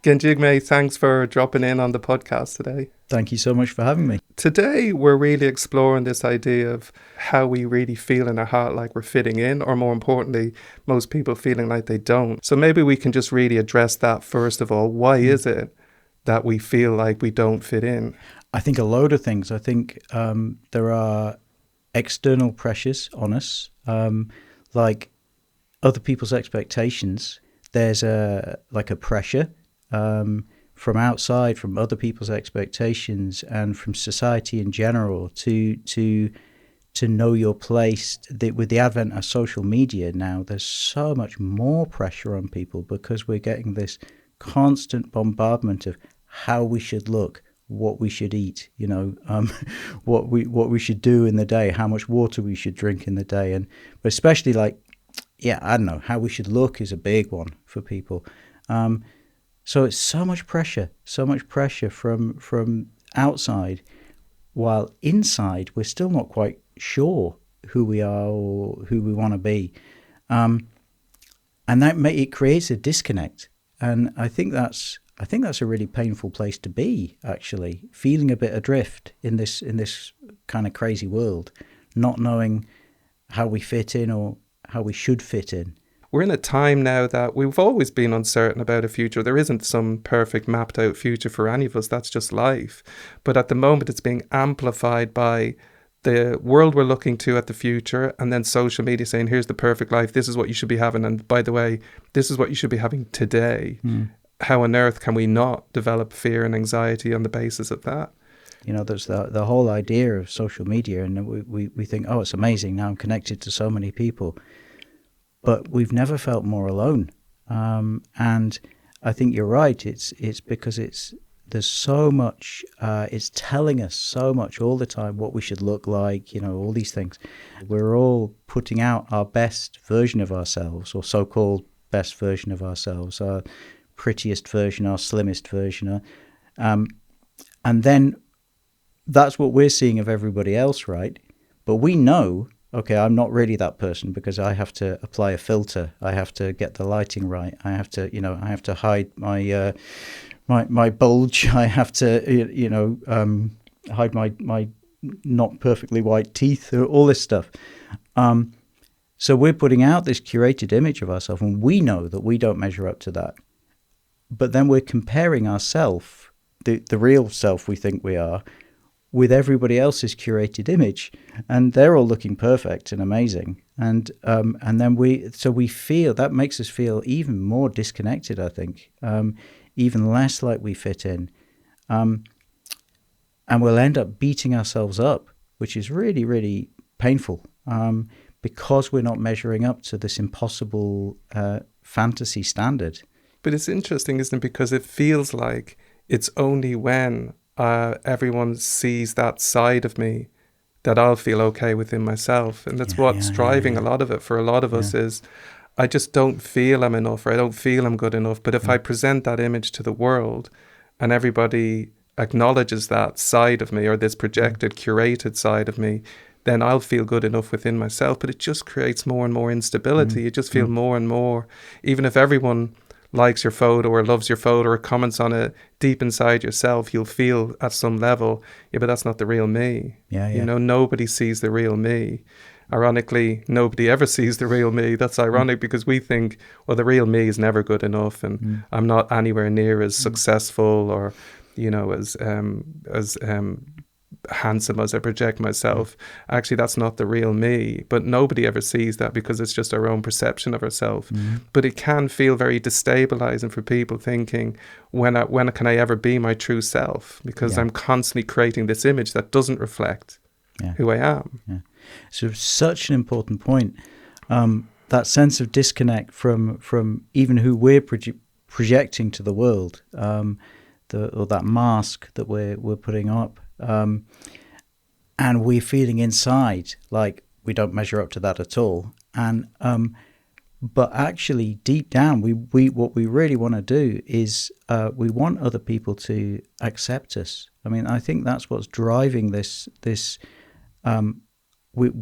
Again, Jigme, thanks for dropping in on the podcast today. Thank you so much for having me. Today, we're really exploring this idea of how we really feel in our heart like we're fitting in, or more importantly, most people feeling like they don't. So maybe we can just really address that first of all. Why is it that we feel like we don't fit in? I think a load of things. I think there are external pressures on us, like other people's expectations. There's a pressure from outside, from other people's expectations, and from society in general to know your place. With the advent of social media now, there's so much more pressure on people because we're getting this constant bombardment of how we should look, what we should eat, what we should do in the day, how much water we should drink in the day, but especially I don't know, how we should look is a big one for people. So it's so much pressure from outside, while inside we're still not quite sure who we are or who we want to be, and it creates a disconnect. And I think that's a really painful place to be, actually, feeling a bit adrift in this kind of crazy world, not knowing how we fit in or how we should fit in. We're in a time now that we've always been uncertain about a future. There isn't some perfect mapped out future for any of us. That's just life. But at the moment, it's being amplified by the world we're looking to at the future, and then social media saying, here's the perfect life. This is what you should be having. And by the way, this is what you should be having today. How on earth can we not develop fear and anxiety on the basis of that? There's the whole idea of social media, and we think, oh, it's amazing. Now I'm connected to so many people. But we've never felt more alone, and I think you're right. It's because there's so much. It's telling us so much all the time what we should look like. All these things. We're all putting out our best version of ourselves, or so-called best version of ourselves, our prettiest version, our slimmest version, and then that's what we're seeing of everybody else, right? But we know, okay, I'm not really that person because I have to apply a filter. I have to get the lighting right. I have to hide my my bulge. I have to hide my not perfectly white teeth, all this stuff. So we're putting out this curated image of ourselves, and we know that we don't measure up to that. But then we're comparing ourselves, the real self we think we are, with everybody else's curated image, and they're all looking perfect and amazing, and then we feel that makes us feel even more disconnected. I think even less like we fit in, and we'll end up beating ourselves up, which is really, really painful, because we're not measuring up to this impossible fantasy standard. But it's interesting, isn't it? Because it feels like it's only when everyone sees that side of me that I'll feel okay within myself. And that's what's driving a lot of it for a lot of us is I just don't feel I'm enough, or I don't feel I'm good enough. But if I present that image to the world and everybody acknowledges that side of me, or this projected, curated side of me, then I'll feel good enough within myself. But it just creates more and more instability. You just feel more and more, even if everyone likes your photo or loves your photo or comments on it, deep inside yourself, you'll feel at some level, but that's not the real me. Nobody sees the real me. Ironically, nobody ever sees the real me. That's ironic because we think, well, the real me is never good enough, and I'm not anywhere near as successful or, as handsome as I project myself. Actually, that's not the real me, but nobody ever sees that because it's just our own perception of ourselves. But it can feel very destabilizing for people thinking, when can I ever be my true self? Because I'm constantly creating this image that doesn't reflect who I am. So such an important point, that sense of disconnect from even who we're projecting to the world, or that mask that we're putting up. And we're feeling inside like we don't measure up to that at all. And but actually, deep down, we what we really want to do is we want other people to accept us. I mean, I think that's what's driving this.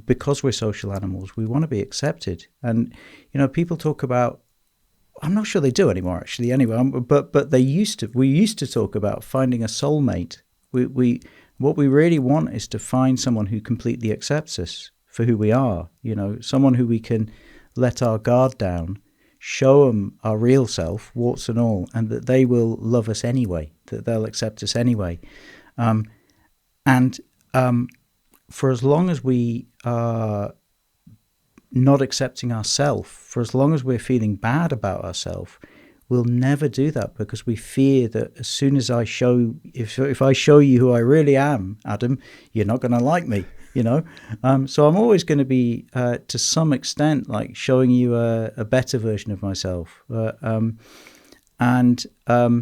Because we're social animals, we want to be accepted. And people talk about, I'm not sure they do anymore, actually. Anyway, but they used to. We used to talk about finding a soulmate. We what we really want is to find someone who completely accepts us for who we are. You know, someone who we can let our guard down, show them our real self, warts and all, and that they will love us anyway. That they'll accept us anyway. And for as long as we are not accepting ourselves, for as long as we're feeling bad about ourselves, we'll never do that, because we fear that as soon as if I show you who I really am, Adam, you're not going to like me, you know. So I'm always going to be, to some extent, like showing you a better version of myself, and a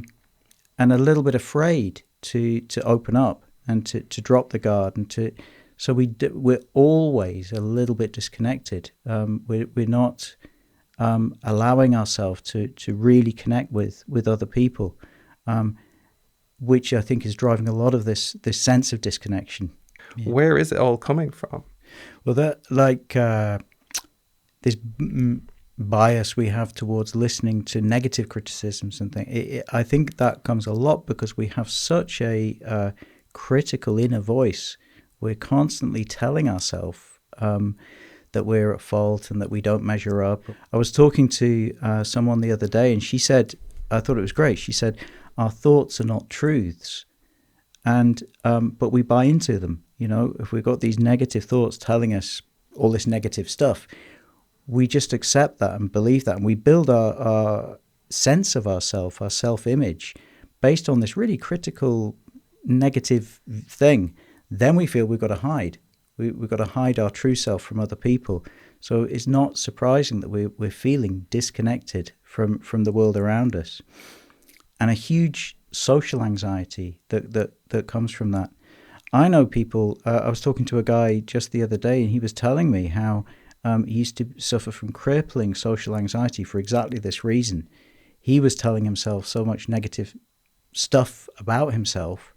little bit afraid to open up and to drop the guard, and so we're always a little bit disconnected. We're not allowing ourselves to really connect with other people, which I think is driving a lot of this sense of disconnection. Yeah. Where is it all coming from? Well, this bias we have towards listening to negative criticisms and things. I think that comes a lot because we have such a critical inner voice. We're constantly telling ourselves that we're at fault and that we don't measure up. I was talking to someone the other day, and she said, I thought it was great. She said, our thoughts are not truths, and but we buy into them. You know, if we've got these negative thoughts telling us all this negative stuff, we just accept that and believe that, and we build our sense of ourself, our self-image, based on this really critical negative thing. Then we feel we've got to hide. We've got to hide our true self from other people. So it's not surprising that we're feeling disconnected from the world around us, and a huge social anxiety that comes from that. I know people. I was talking to a guy just the other day, and he was telling me how he used to suffer from crippling social anxiety for exactly this reason. He was telling himself so much negative stuff about himself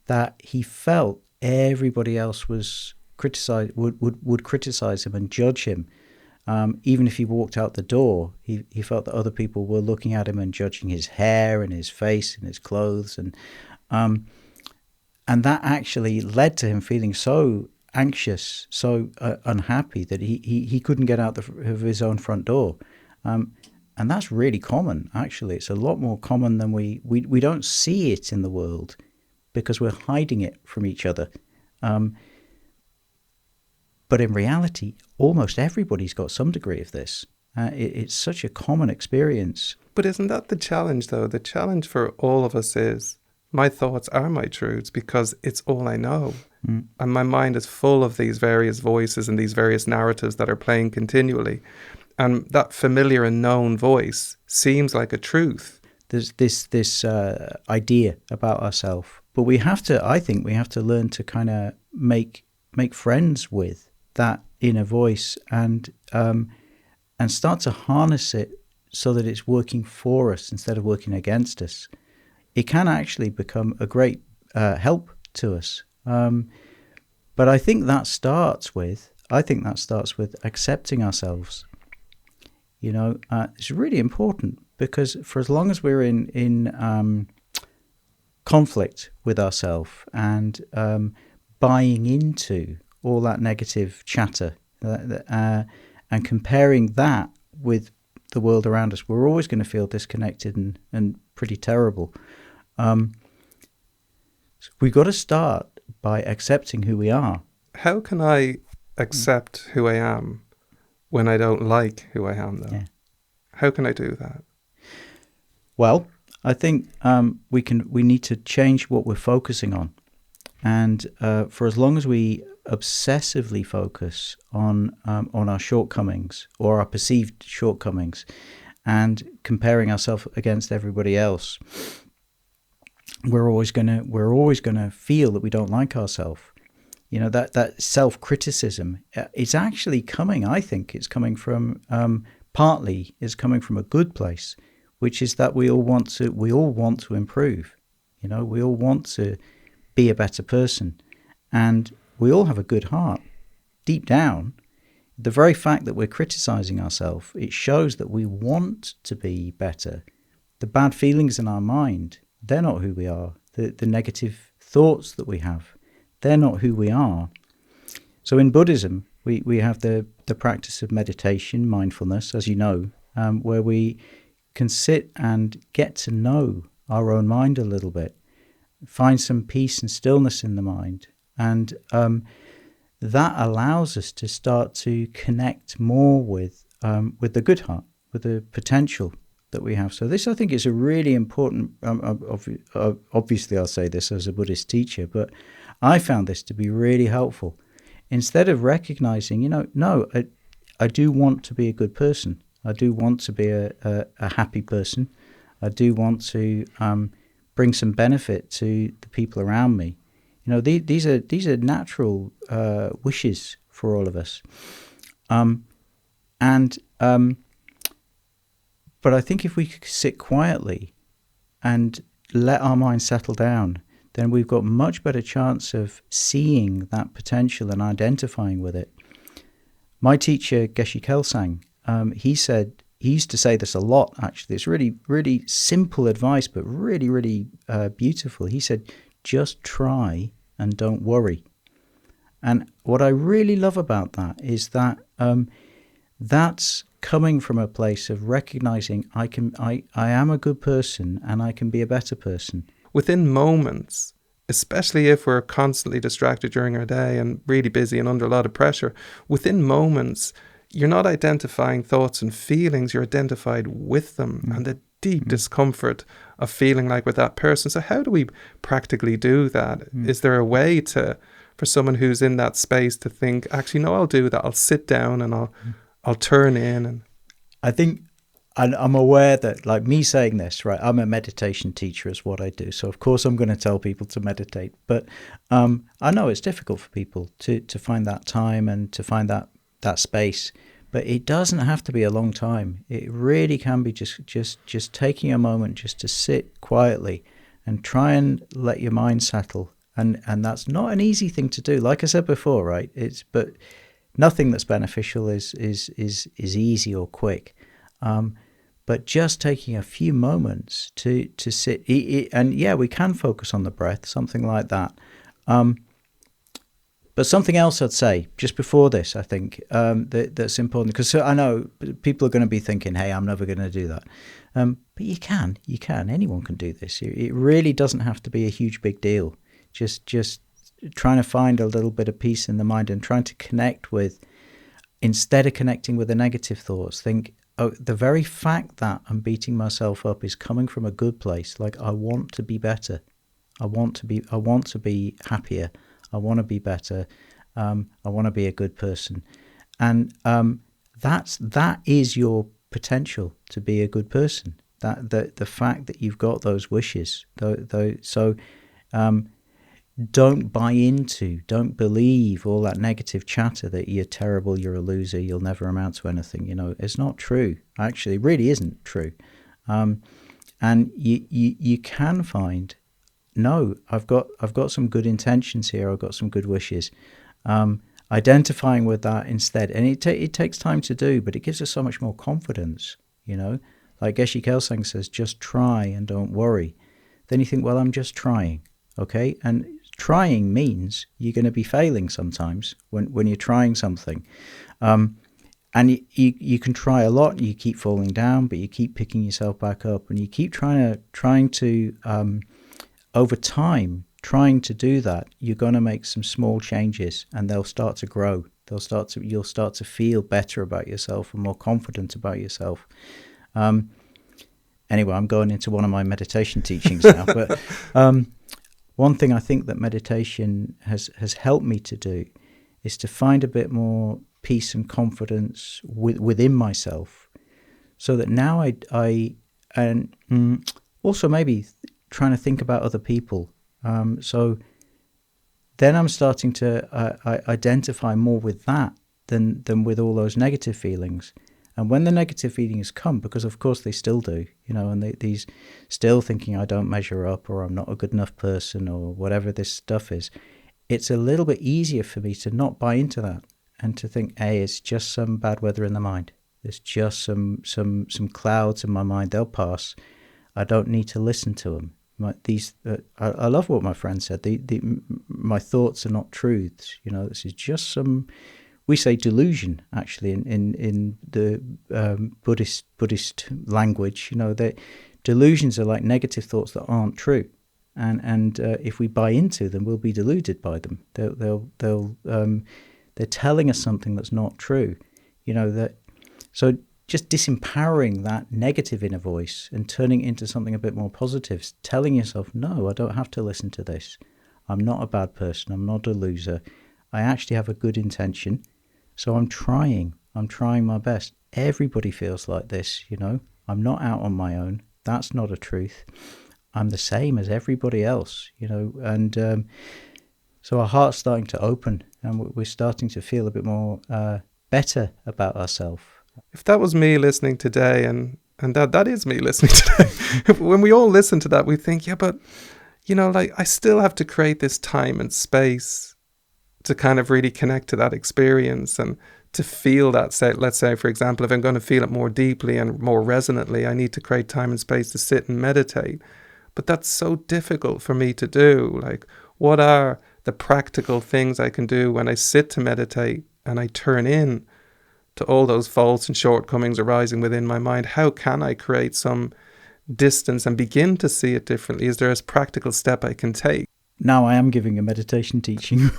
that he felt everybody else was would criticize him and judge him. Even if he walked out the door, he felt that other people were looking at him and judging his hair and his face and his clothes, and that actually led to him feeling so anxious, so unhappy that he couldn't get out of his own front door. And that's really common, actually. It's a lot more common than we don't see it in the world because we're hiding it from each other. But in reality, almost everybody's got some degree of this. It's such a common experience. But isn't that the challenge, though? The challenge for all of us is my thoughts are my truths because it's all I know. Mm. And my mind is full of these various voices and these various narratives that are playing continually. And that familiar and known voice seems like a truth. There's this idea about ourselves. But I think we have to learn to kind of make friends with that inner voice and start to harness it so that it's working for us instead of working against us. It can actually become a great help to us. But I think that starts with accepting ourselves. You know, it's really important because for as long as we're in conflict with ourselves and buying into all that negative chatter and comparing that with the world around us, we're always going to feel disconnected and pretty terrible. So we've got to start by accepting who we are. How can I accept who I am when I don't like who I am, though? Yeah. How can I do that? Well, I think we need to change what we're focusing on. And for as long as we obsessively focus on our shortcomings or our perceived shortcomings and comparing ourselves against everybody else, we're always gonna feel that we don't like ourselves. You know, that self-criticism is actually coming. I think it's coming from partly is coming from a good place, which is that we all want to improve. You know, we all want to be a better person, and we all have a good heart. Deep down, the very fact that we're criticizing ourselves, it shows that we want to be better. The bad feelings in our mind, they're not who we are. The negative thoughts that we have, they're not who we are. So in Buddhism, we have the practice of meditation, mindfulness, as you know, where we can sit and get to know our own mind a little bit, find some peace and stillness in the mind. And that allows us to start to connect more with the good heart, with the potential that we have. So this, I think, is a really important, obviously I'll say this as a Buddhist teacher, but I found this to be really helpful. Instead of recognizing, no, I do want to be a good person. I do want to be a happy person. I do want to bring some benefit to the people around me. These are natural wishes for all of us. But I think if we sit quietly and let our mind settle down, then we've got much better chance of seeing that potential and identifying with it. My teacher, Geshe Kelsang, he used to say this a lot, actually. It's really, really simple advice, but really, really beautiful. He said, just try and don't worry. And what I really love about that is that that's coming from a place of recognizing I am a good person and I can be a better person. Within moments, especially if we're constantly distracted during our day and really busy and under a lot of pressure, within moments, you're not identifying thoughts and feelings, you're identified with them and the deep discomfort of feeling like with that person. So how do we practically do that? Is there a way for someone who's in that space to think, actually, no, I'll do that. I'll sit down and I'll turn in. And I think I'm aware that, like me saying this, right, I'm a meditation teacher is what I do. So, of course, I'm going to tell people to meditate. But I know it's difficult for people to find that time and to find that space. But it doesn't have to be a long time. It really can be just taking a moment just to sit quietly and try and let your mind settle. And that's not an easy thing to do. Like I said before, right? But nothing that's beneficial is easy or quick. But just taking a few moments to sit, and yeah, we can focus on the breath, something like that. But something else I'd say just before this, I think that's important, because I know people are going to be thinking, "Hey, I'm never going to do that." But you can, anyone can do this. It really doesn't have to be a huge big deal. Just trying to find a little bit of peace in the mind and trying to connect with, instead of connecting with the negative thoughts, think, oh, the very fact that I'm beating myself up is coming from a good place. Like, I want to be better. I want to be happier. I want to be better. I want to be a good person. And that is your potential to be a good person. That the fact that you've got those wishes. So don't buy into, don't believe all that negative chatter that you're terrible, you're a loser, you'll never amount to anything. It's not true. Actually, it really isn't true. And you can find, no, I've got some good intentions here. I've got some good wishes. Identifying with that instead, and it takes time to do, but it gives us so much more confidence. Like Geshe Kelsang says, just try and don't worry. Then you think, well, I'm just trying, okay? And trying means you're going to be failing sometimes when you're trying something. And you can try a lot, you keep falling down, but you keep picking yourself back up, and you keep trying to over time, trying to do that, you're going to make some small changes, and they'll start to grow. You'll start to feel better about yourself and more confident about yourself. Anyway, I'm going into one of my meditation teachings now, but one thing I think that meditation has helped me to do is to find a bit more peace and confidence within myself, so that now also maybe trying to think about other people. So then I'm starting to identify more with that than with all those negative feelings. And when the negative feelings come, because of course they still do, and these still thinking I don't measure up, or I'm not a good enough person, or whatever this stuff is, it's a little bit easier for me to not buy into that and to think, hey, it's just some bad weather in the mind. There's just some clouds in my mind. They'll pass. I don't need to listen to them. I love what my friend said. My thoughts are not truths. This is just some. We say delusion actually in the Buddhist language. That delusions are like negative thoughts that aren't true, and if we buy into them, we'll be deluded by them. They're telling us something that's not true. So just disempowering that negative inner voice and turning it into something a bit more positive, telling yourself, no, I don't have to listen to this. I'm not a bad person. I'm not a loser. I actually have a good intention. So I'm trying my best. Everybody feels like this, I'm not out on my own. That's not a truth. I'm the same as everybody else, and so our heart's starting to open and we're starting to feel a bit more better about ourselves. If that was me listening today, and that is me listening today, when we all listen to that, we think, yeah, but, I still have to create this time and space to kind of really connect to that experience and to feel that. Let's say, for example, if I'm going to feel it more deeply and more resonantly, I need to create time and space to sit and meditate. But that's so difficult for me to do. Like, what are the practical things I can do when I sit to meditate and I turn in to all those faults and shortcomings arising within my mind? How can I create some distance and begin to see it differently? Is there a practical step I can take? Now I am giving a meditation teaching.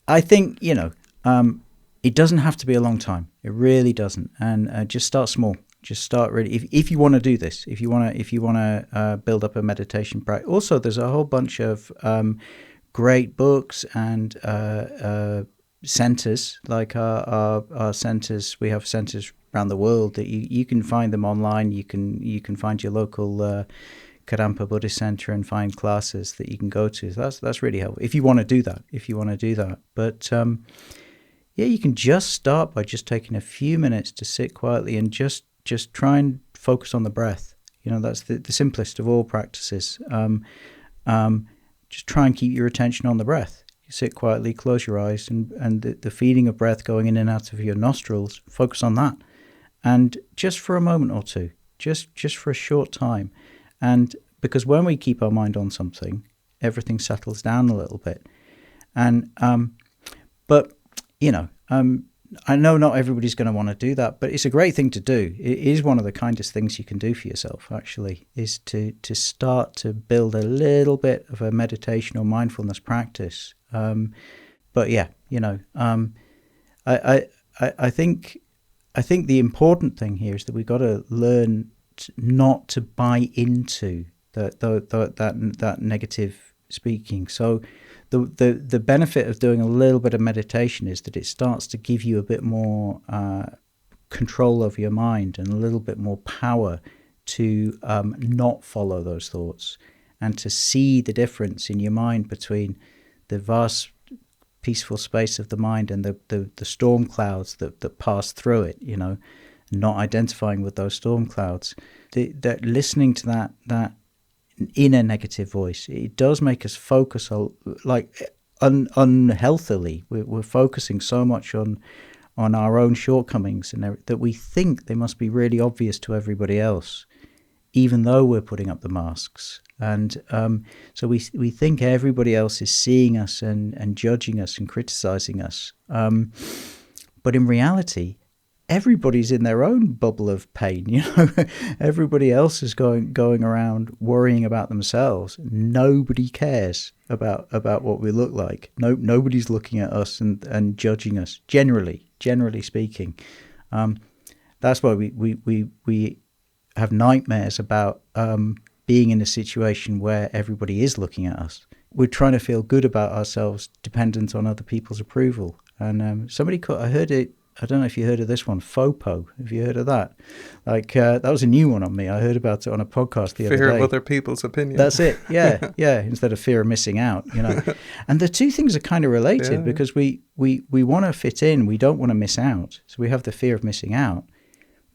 I think, it doesn't have to be a long time. It really doesn't. And just start small. Just start really. If you want to do this, if you want to build up a meditation practice. Also, there's a whole bunch of great books and centers, like our centers. We have centers around the world that you can find them online. You can find your local Kadampa Buddhist center and find classes that you can go to. So that's really helpful if you want to do that. But you can just start by just taking a few minutes to sit quietly and just try and focus on the breath. That's the simplest of all practices. Just try and keep your attention on the breath. You sit quietly, close your eyes, and the feeling of breath going in and out of your nostrils, focus on that. And just for a moment or two, just for a short time. And because when we keep our mind on something, everything settles down a little bit. And but I know not everybody's going to want to do that, but it's a great thing to do. It is one of the kindest things you can do for yourself, actually, is to start to build a little bit of a meditation or mindfulness practice. But yeah, I think the important thing here is that we've got to learn not to buy into that negative speaking. So the benefit of doing a little bit of meditation is that it starts to give you a bit more control over your mind and a little bit more power to not follow those thoughts and to see the difference in your mind between the vast peaceful space of the mind and the storm clouds that pass through it, not identifying with those storm clouds. That listening to that inner negative voice, it does make us focus unhealthily. We're focusing so much on our own shortcomings and that we think they must be really obvious to everybody else, even though we're putting up the masks. And so we think everybody else is seeing us and judging us and criticizing us. But in reality, everybody's in their own bubble of pain. Everybody else is going around worrying about themselves. Nobody cares about what we look like. Nobody's looking at us and judging us. Generally speaking, that's why we have nightmares about being in a situation where everybody is looking at us. We're trying to feel good about ourselves, dependent on other people's approval. And I heard it. I don't know if you heard of this one, FOPO. Have you heard of that? That was a new one on me. I heard about it on a podcast the other day. Fear of other people's opinion. That's it. Yeah. Instead of fear of missing out, And the two things are kind of related because we want to fit in. We don't want to miss out. So we have the fear of missing out.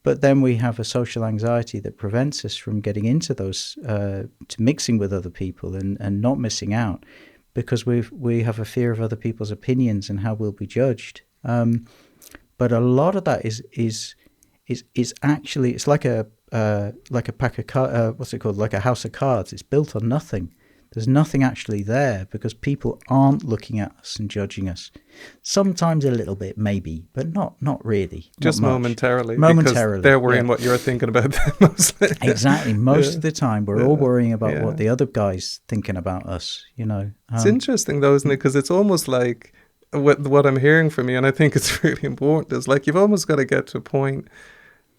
But then we have a social anxiety that prevents us from getting into those, to mixing with other people and not missing out. because we have a fear of other people's opinions and how we'll be judged. But a lot of that is actually, it's like a pack of what's it called, like a house of cards. It's built on nothing. There's nothing actually there because people aren't looking at us and judging us. Sometimes a little bit, maybe, but not really. Just not momentarily. Momentarily. Because they're worrying what you're thinking about them mostly. Exactly. Most of the time, we're all worrying about what the other guy's thinking about us, you know. It's interesting though, isn't it? Because it's almost like what I'm hearing from you, and I think it's really important, is like you've almost got to get to a point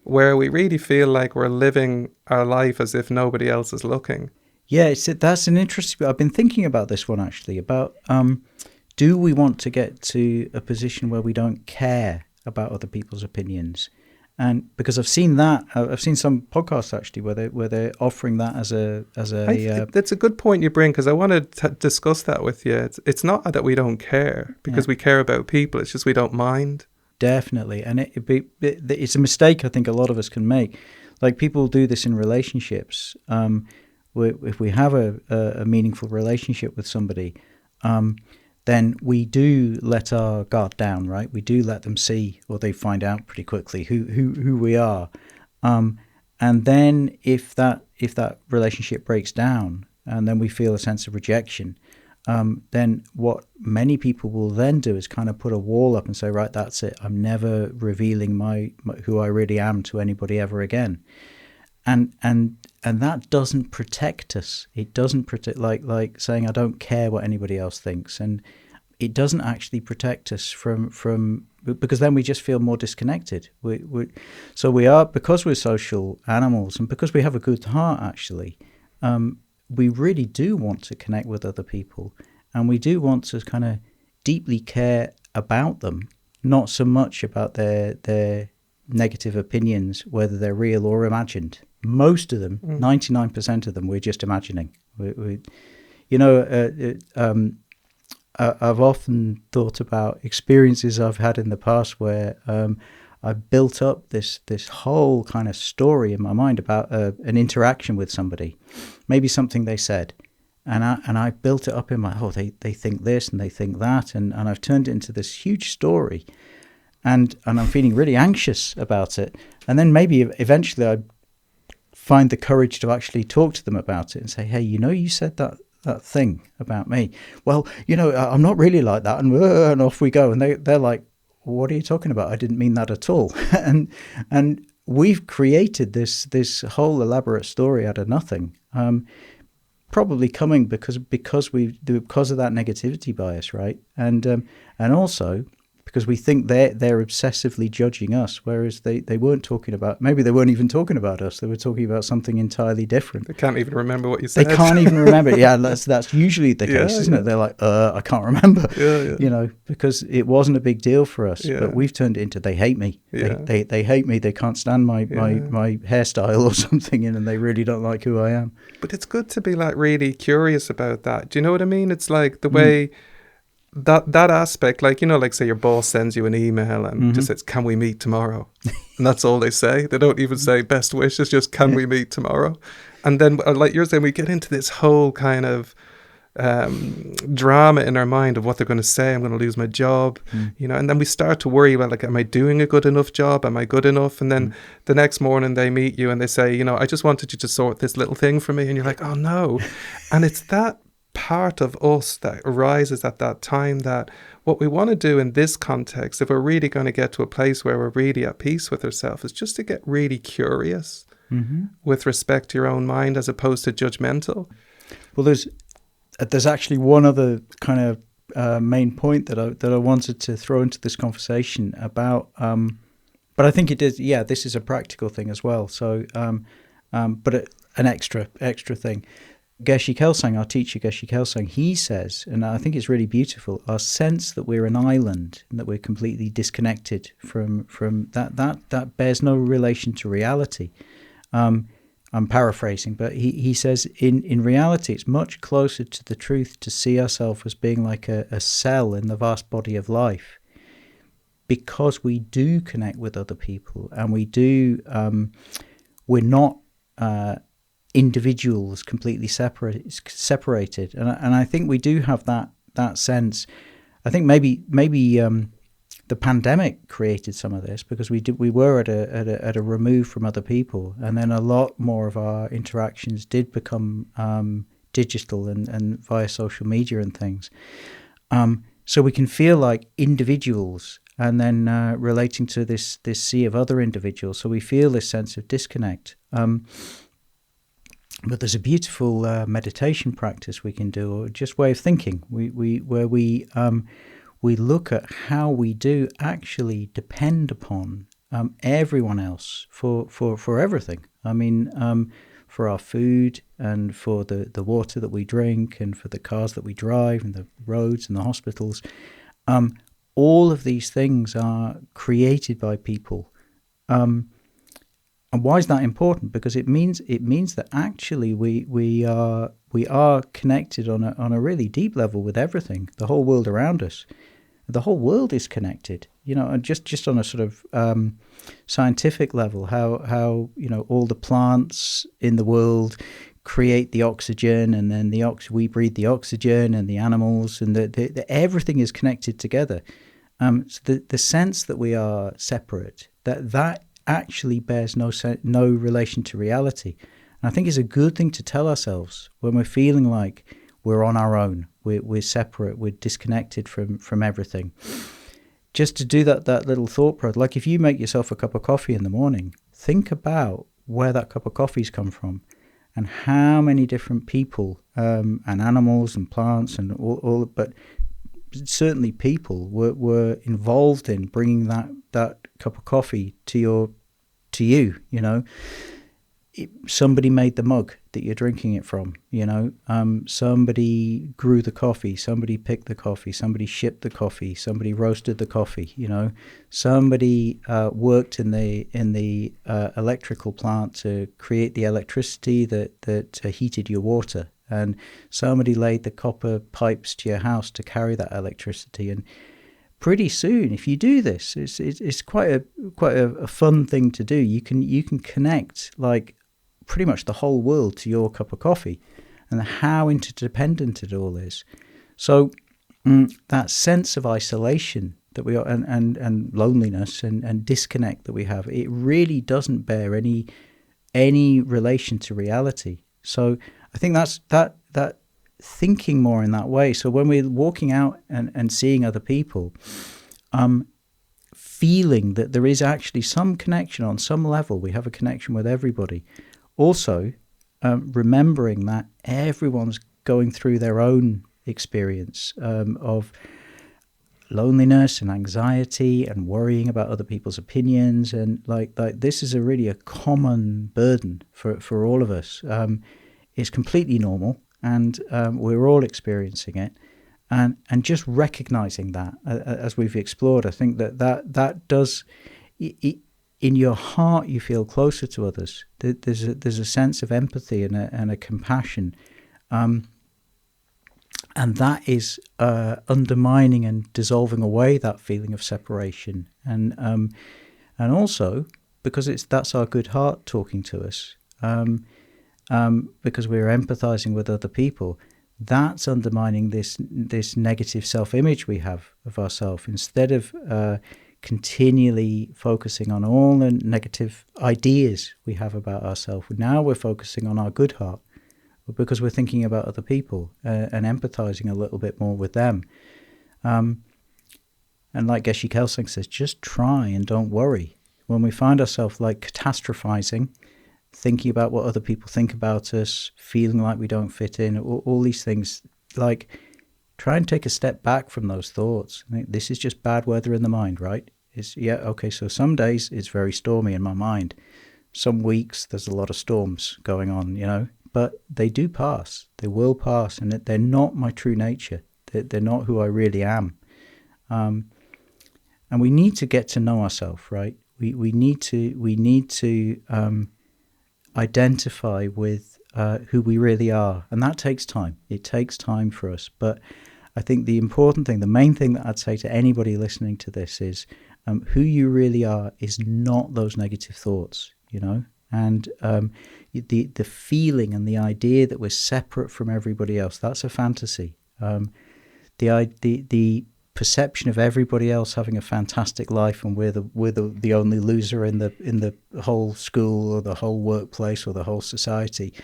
where we really feel like we're living our life as if nobody else is looking. Yeah, that's an interesting. I've been thinking about this one actually. About do we want to get to a position where we don't care about other people's opinions? And because I've seen some podcasts actually where they're offering that as a. That's a good point you bring, because I want to discuss that with you. It's not that we don't care because we care about people. It's just we don't mind. Definitely, and it's a mistake I think a lot of us can make. Like people do this in relationships. If we have a meaningful relationship with somebody, then we do let our guard down, right? We do let them see, or they find out pretty quickly who we are. And then if that relationship breaks down, and then we feel a sense of rejection, then what many people will then do is kind of put a wall up and say, right, that's it. I'm never revealing my who I really am to anybody ever again. And that doesn't protect us. It doesn't protect, like saying I don't care what anybody else thinks, and it doesn't actually protect us from because then we just feel more disconnected. So we are, because we're social animals and because we have a good heart actually, we really do want to connect with other people, and we do want to kind of deeply care about them, not so much about their negative opinions, whether they're real or imagined. Most of them, 99% of them, we're just imagining. I've often thought about experiences I've had in the past where I've built up this whole kind of story in my mind about an interaction with somebody, maybe something they said, and I built it up in my they think this and they think that, and I've turned it into this huge story, and I'm feeling really anxious about it, and then maybe eventually I find the courage to actually talk to them about it and say, hey, you said that thing about me. Well, I'm not really like that, and off we go. And they're like, what are you talking about? I didn't mean that at all. and we've created this whole elaborate story out of nothing, probably coming because of that negativity bias, right? And also because we think they're obsessively judging us, whereas they weren't talking about, maybe they weren't even talking about us, they were talking about something entirely different. They can't even remember what you said. They can't even remember. Yeah, that's usually the case, isn't it? They're like, I can't remember, because it wasn't a big deal for us, but we've turned it into, they hate me. They hate me. They can't stand my hairstyle or something, and they really don't like who I am. But it's good to be like really curious about that. Do you know what I mean? It's like the way... That aspect, like, like say your boss sends you an email and just says, can we meet tomorrow? And that's all they say. They don't even say best wishes, just can we meet tomorrow? And then, like you're saying, we get into this whole kind of drama in our mind of what they're going to say. I'm going to lose my job, and then we start to worry about, like, am I doing a good enough job? Am I good enough? And then the next morning they meet you and they say, I just wanted you to sort this little thing for me. And you're like, oh no. And it's that part of us that arises at that time, that what we want to do in this context, if we're really going to get to a place where we're really at peace with ourselves, is just to get really curious with respect to your own mind, as opposed to judgmental. Well, there's actually one other kind of main point that I wanted to throw into this conversation about, but I think it is, this is a practical thing as well. So, but an extra thing. Geshe Kelsang, our teacher Geshe Kelsang, he says, and I think it's really beautiful, our sense that we're an island and that we're completely disconnected from that bears no relation to reality. I'm paraphrasing, but he says in reality it's much closer to the truth to see ourselves as being like a cell in the vast body of life, because we do connect with other people, and we're not individuals completely separated. And I think we do have that sense. I think maybe the pandemic created some of this, because we were at a remove from other people, and then a lot more of our interactions did become digital and via social media and things. So we can feel like individuals, and then relating to this sea of other individuals. So we feel this sense of disconnect. But there's a beautiful meditation practice we can do, or just way of thinking, where we look at how we do actually depend upon everyone else for everything. I mean, for our food, and for the water that we drink, and for the cars that we drive, and the roads and the hospitals. All of these things are created by people. And why is that important? Because it means that actually we are connected on a really deep level with everything, the whole world around us. The whole world is connected, and just on a sort of scientific level, how all the plants in the world create the oxygen, and then we breathe the oxygen, and the animals, and everything is connected together. So the sense that we are separate, that actually bears no relation to reality. And I think it's a good thing to tell ourselves when we're feeling like we're on our own, we're separate, we're disconnected from everything. Just to do that little thought process. Like if you make yourself a cup of coffee in the morning, think about where that cup of coffee's come from, and how many different people and animals and plants and all, but certainly people were involved in bringing that cup of coffee to you. Somebody made the mug that you're drinking it from. Somebody grew the coffee, somebody picked the coffee, somebody shipped the coffee, somebody roasted the coffee. Somebody worked in the electrical plant to create the electricity that heated your water, and somebody laid the copper pipes to your house to carry that electricity. And pretty soon, if you do this, it's quite a fun thing to do. You can connect like pretty much the whole world to your cup of coffee, and how interdependent it all is. So that sense of isolation that we are, and loneliness and disconnect that we have, it really doesn't bear any relation to reality. So I think that's that thinking more in that way. So when we're walking out and seeing other people, feeling that there is actually some connection on some level, we have a connection with everybody. Also, remembering that everyone's going through their own experience of loneliness and anxiety and worrying about other people's opinions, and like this is a common burden for all of us. It's completely normal, and we're all experiencing it, and just recognizing that, as we've explored, I think that does. In your heart, you feel closer to others. There's a sense of empathy and a compassion, and that is undermining and dissolving away that feeling of separation. And also because that's our good heart talking to us, because we're empathizing with other people. That's undermining this negative self-image we have of ourselves. Instead of continually focusing on all the negative ideas we have about ourselves, now we're focusing on our good heart, because we're thinking about other people and empathizing a little bit more with them. And like Geshe Kelsang says, just try and don't worry. When we find ourselves like catastrophizing, thinking about what other people think about us, feeling like we don't fit in, all these things, like, try and take a step back from those thoughts. I think this is just bad weather in the mind, right? So some days it's very stormy in my mind. Some weeks there's a lot of storms going on, but they do pass. They will pass, and they're not my true nature. They're not who I really am. And we need to get to know ourselves, right? We need to identify with who we really are, and that takes time. It takes time for us, but I think the important thing, the main thing that I'd say to anybody listening to this is who you really are is not those negative thoughts. And the feeling and the idea that we're separate from everybody else, that's a fantasy. The perception of everybody else having a fantastic life and we're the only loser in the whole school or the whole workplace or the whole society,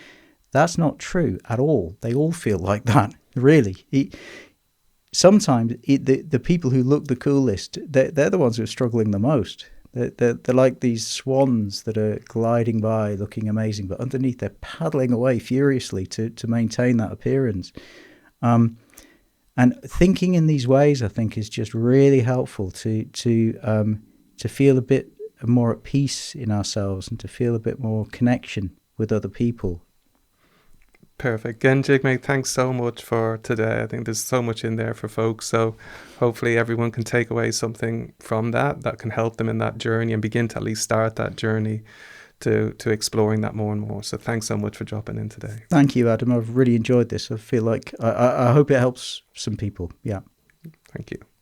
that's not true at all. They all feel like that, really. Sometimes the people who look the coolest, they're the ones who are struggling the most. They're like these swans that are gliding by looking amazing, but underneath they're paddling away furiously to maintain that appearance. And thinking in these ways, I think, is just really helpful to feel a bit more at peace in ourselves and to feel a bit more connection with other people. Perfect. Again, Jigme, thanks so much for today. I think there's so much in there for folks. So hopefully everyone can take away something from that can help them in that journey and begin to at least start that journey to exploring that more and more. So thanks so much for dropping in today. Thank you, Adam. I've really enjoyed this. I feel like I hope it helps some people. Yeah. Thank you.